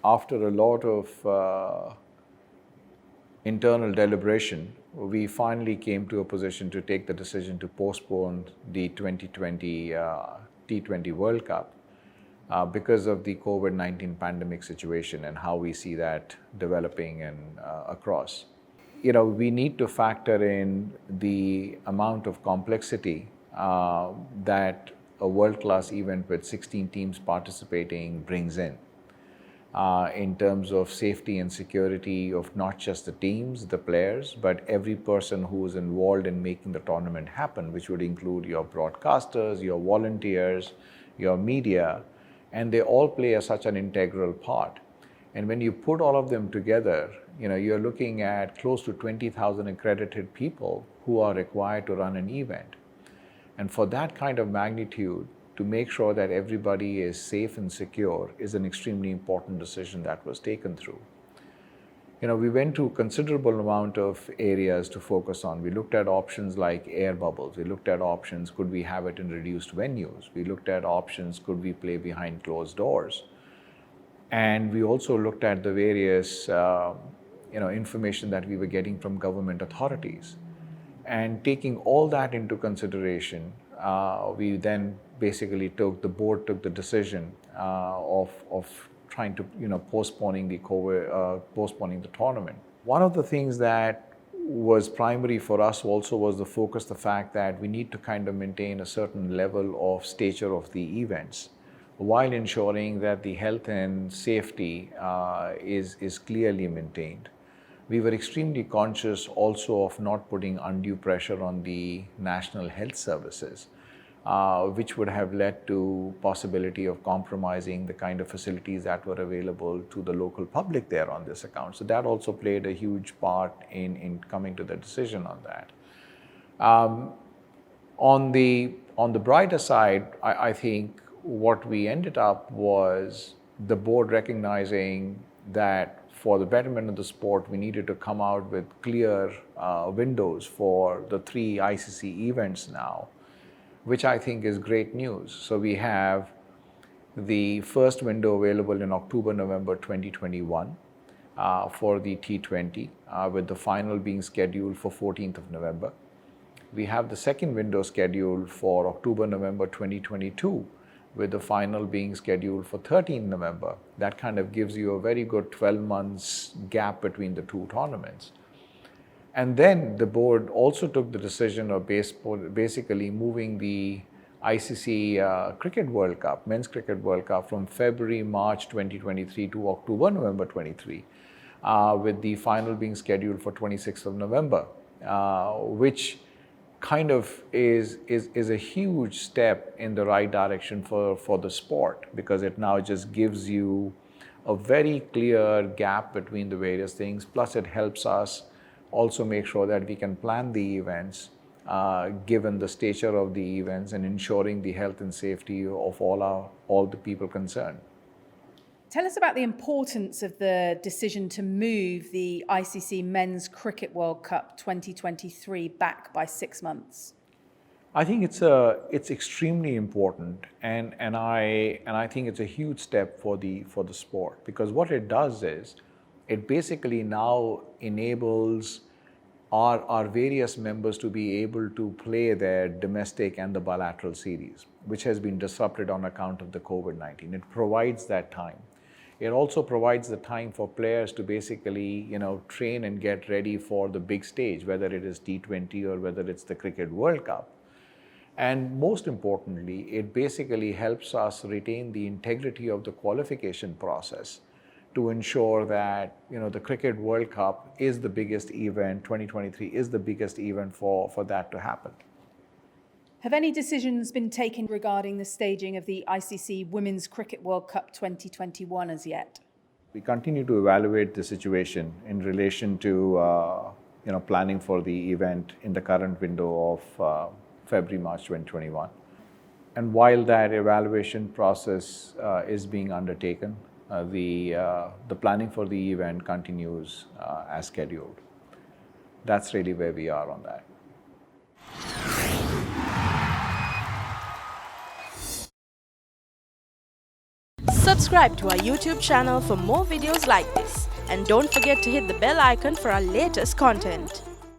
After a lot of internal deliberation, we finally came to a position to take the decision to postpone the 2020 T20 World Cup because of the COVID-19 pandemic situation and how we see that developing and across. We need to factor in the amount of complexity that a world-class event with 16 teams participating brings in terms of safety and security of not just the teams, the players, but every person who is involved in making the tournament happen, which would include your broadcasters, your volunteers, your media, and they all play such an integral part. And when you put all of them together, you're looking at close to 20,000 accredited people who are required to run an event. And for that kind of magnitude, to make sure that everybody is safe and secure is an extremely important decision that was taken through. We went through considerable amount of areas to focus on. We looked at options like air bubbles. We looked at options, could we have it in reduced venues? We looked at options, could we play behind closed doors? And we also looked at the various information that we were getting from government authorities. And taking all that into consideration, we then basically the board took the decision of trying to postponing the tournament. One of the things that was primary for us also was the fact that we need to kind of maintain a certain level of stature of the events while ensuring that the health and safety is clearly maintained. We were extremely conscious also of not putting undue pressure on the national health services, which would have led to possibility of compromising the kind of facilities that were available to the local public there on this account. So that also played a huge part in coming to the decision on that. On the brighter side, I think what we ended up was the board recognizing that for the betterment of the sport, we needed to come out with clear windows for the 3 ICC events now, which I think is great news. So we have the first window available in October, November 2021 for the T20, with the final being scheduled for 14th of November. We have the second window scheduled for October, November 2022, with the final being scheduled for 13th November. That kind of gives you a very good 12 months gap between the two tournaments. And then the board also took the decision of basically moving the ICC Cricket World Cup, Men's Cricket World Cup, from February, March 2023 to October, November 23, with the final being scheduled for 26th of November, which kind of is a huge step in the right direction for the sport, because it now just gives you a very clear gap between the various things. Plus it helps us also make sure that we can plan the events given the stature of the events and ensuring the health and safety of all the people concerned. Tell us about the importance of the decision to move the ICC Men's Cricket World Cup 2023 back by 6 months. I think it's extremely important, and I think it's a huge step for the sport, because what it does is it basically now enables our various members to be able to play their domestic and the bilateral series, which has been disrupted on account of the COVID-19. It provides that time. It also provides the time for players to basically, train and get ready for the big stage, whether it is T20 or whether it's the Cricket World Cup. And most importantly, it basically helps us retain the integrity of the qualification process to ensure that, the Cricket World Cup is the biggest event, 2023 is the biggest event for that to happen. Have any decisions been taken regarding the staging of the ICC Women's Cricket World Cup 2021 as yet? We continue to evaluate the situation in relation to planning for the event in the current window of February, March 2021. And while that evaluation process is being undertaken, the planning for the event continues as scheduled. That's really where we are on that. Subscribe to our YouTube channel for more videos like this. And don't forget to hit the bell icon for our latest content.